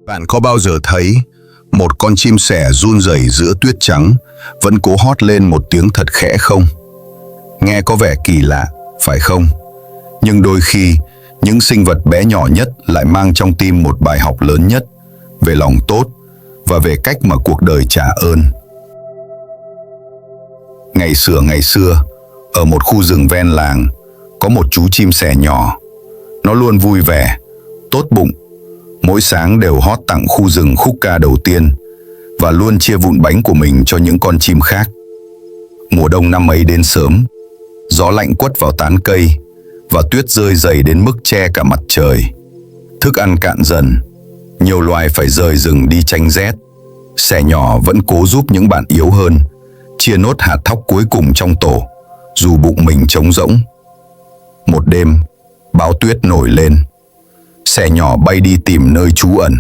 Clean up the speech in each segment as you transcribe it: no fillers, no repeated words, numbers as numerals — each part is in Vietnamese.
Bạn có bao giờ thấy một con chim sẻ run rẩy giữa tuyết trắng vẫn cố hót lên một tiếng thật khẽ không? Nghe có vẻ kỳ lạ, phải không? Nhưng đôi khi, những sinh vật bé nhỏ nhất lại mang trong tim một bài học lớn nhất về lòng tốt và về cách mà cuộc đời trả ơn. Ngày xưa, ở một khu rừng ven làng, có một chú chim sẻ nhỏ. Nó luôn vui vẻ, tốt bụng, mỗi sáng đều hót tặng khu rừng khúc ca đầu tiên và luôn chia vụn bánh của mình cho những con chim khác. Mùa đông năm ấy đến sớm, gió lạnh quất vào tán cây và tuyết rơi dày đến mức che cả mặt trời. Thức ăn cạn dần, nhiều loài phải rời rừng đi tránh rét. Sẻ nhỏ vẫn cố giúp những bạn yếu hơn, chia nốt hạt thóc cuối cùng trong tổ, dù bụng mình trống rỗng. Một đêm, bão tuyết nổi lên. Sẻ nhỏ bay đi tìm nơi trú ẩn,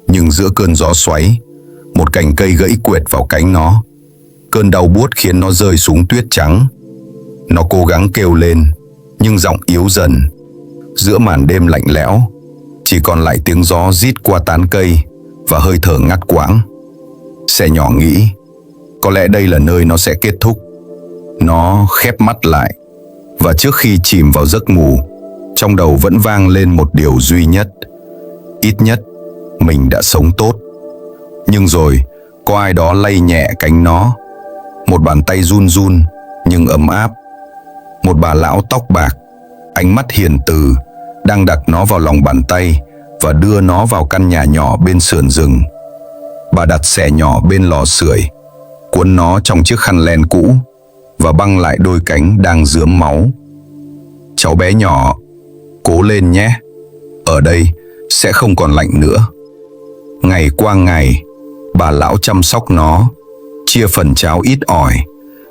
nhưng giữa cơn gió xoáy, một cành cây gãy quệt vào cánh nó. Cơn đau buốt khiến nó rơi xuống tuyết trắng. Nó cố gắng kêu lên, nhưng giọng yếu dần. Giữa màn đêm lạnh lẽo, chỉ còn lại tiếng gió rít qua tán cây và hơi thở ngắt quãng. Sẻ nhỏ nghĩ, có lẽ đây là nơi nó sẽ kết thúc. Nó khép mắt lại, và trước khi chìm vào giấc ngủ, trong đầu vẫn vang lên một điều duy nhất: ít nhất, mình đã sống tốt. Nhưng rồi, có ai đó lay nhẹ cánh nó. Một bàn tay run run, nhưng ấm áp. Một bà lão tóc bạc, ánh mắt hiền từ, đang đặt nó vào lòng bàn tay và đưa nó vào căn nhà nhỏ bên sườn rừng. Bà đặt sẻ nhỏ bên lò sưởi, cuốn nó trong chiếc khăn len cũ và băng lại đôi cánh đang rướm máu. Cháu bé nhỏ, cố lên nhé. Ở đây sẽ không còn lạnh nữa. Ngày qua ngày, bà lão chăm sóc nó, chia phần cháo ít ỏi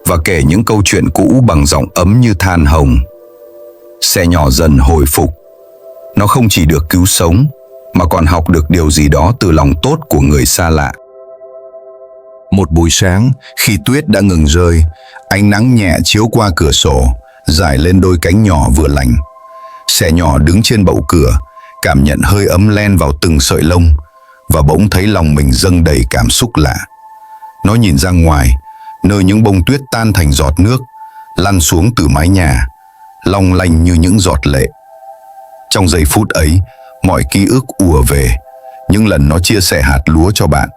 và kể những câu chuyện cũ bằng giọng ấm như than hồng. Sẻ nhỏ dần hồi phục. Nó không chỉ được cứu sống, mà còn học được điều gì đó từ lòng tốt của người xa lạ. Một buổi sáng, khi tuyết đã ngừng rơi, ánh nắng nhẹ chiếu qua cửa sổ, rải lên đôi cánh nhỏ vừa lành. Sẻ nhỏ đứng trên bậu cửa, cảm nhận hơi ấm len vào từng sợi lông, và bỗng thấy lòng mình dâng đầy cảm xúc lạ. Nó nhìn ra ngoài, nơi những bông tuyết tan thành giọt nước, lăn xuống từ mái nhà, long lanh như những giọt lệ. Trong giây phút ấy, mọi ký ức ùa về, những lần nó chia sẻ hạt lúa cho bạn,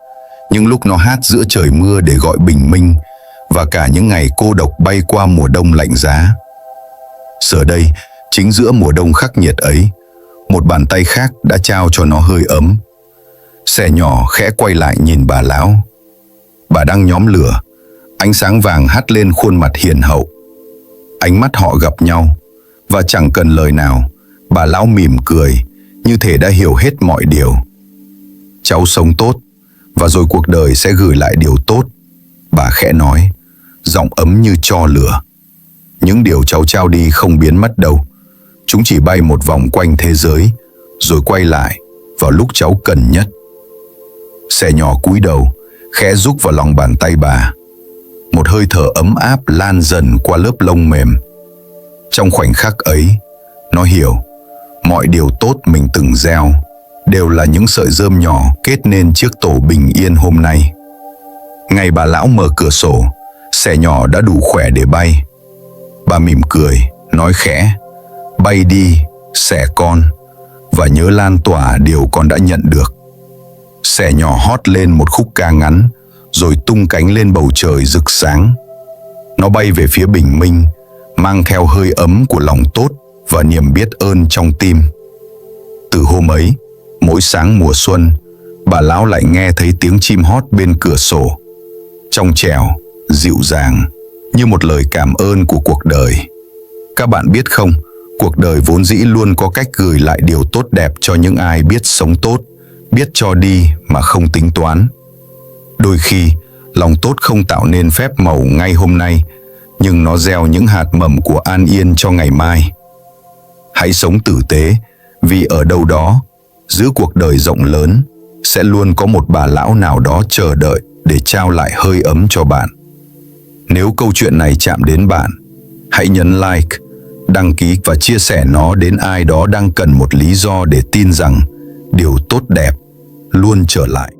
những lúc nó hát giữa trời mưa để gọi bình minh, và cả những ngày cô độc bay qua mùa đông lạnh giá. Giờ đây, chính giữa mùa đông khắc nghiệt ấy, một bàn tay khác đã trao cho nó hơi ấm. Sẻ nhỏ khẽ quay lại nhìn bà lão. Bà đang nhóm lửa, ánh sáng vàng hắt lên khuôn mặt hiền hậu. Ánh mắt họ gặp nhau, và chẳng cần lời nào, bà lão mỉm cười, như thể đã hiểu hết mọi điều. Cháu sống tốt, và rồi cuộc đời sẽ gửi lại điều tốt, bà khẽ nói, giọng ấm như tro lửa. Những điều cháu trao đi không biến mất đâu. Chúng chỉ bay một vòng quanh thế giới, rồi quay lại vào lúc cháu cần nhất. Sẻ nhỏ cúi đầu, khẽ rúc vào lòng bàn tay bà. Một hơi thở ấm áp lan dần qua lớp lông mềm. Trong khoảnh khắc ấy, nó hiểu, mọi điều tốt mình từng gieo đều là những sợi rơm nhỏ kết nên chiếc tổ bình yên hôm nay. Ngày bà lão mở cửa sổ, sẻ nhỏ đã đủ khỏe để bay. Bà mỉm cười, nói khẽ, bay đi, sẻ con, và nhớ lan tỏa điều con đã nhận được. Sẻ nhỏ hót lên một khúc ca ngắn, rồi tung cánh lên bầu trời rực sáng. Nó bay về phía bình minh, mang theo hơi ấm của lòng tốt và niềm biết ơn trong tim. Từ hôm ấy, mỗi sáng mùa xuân, bà lão lại nghe thấy tiếng chim hót bên cửa sổ, trong trẻo, dịu dàng, như một lời cảm ơn của cuộc đời. Các bạn biết không, cuộc đời vốn dĩ luôn có cách gửi lại điều tốt đẹp cho những ai biết sống tốt, biết cho đi mà không tính toán. Đôi khi, lòng tốt không tạo nên phép màu ngay hôm nay, nhưng nó gieo những hạt mầm của an yên cho ngày mai. Hãy sống tử tế, vì ở đâu đó, giữa cuộc đời rộng lớn, sẽ luôn có một bà lão nào đó chờ đợi để trao lại hơi ấm cho bạn. Nếu câu chuyện này chạm đến bạn, hãy nhấn like, đăng ký và chia sẻ nó đến ai đó đang cần một lý do để tin rằng điều tốt đẹp luôn trở lại.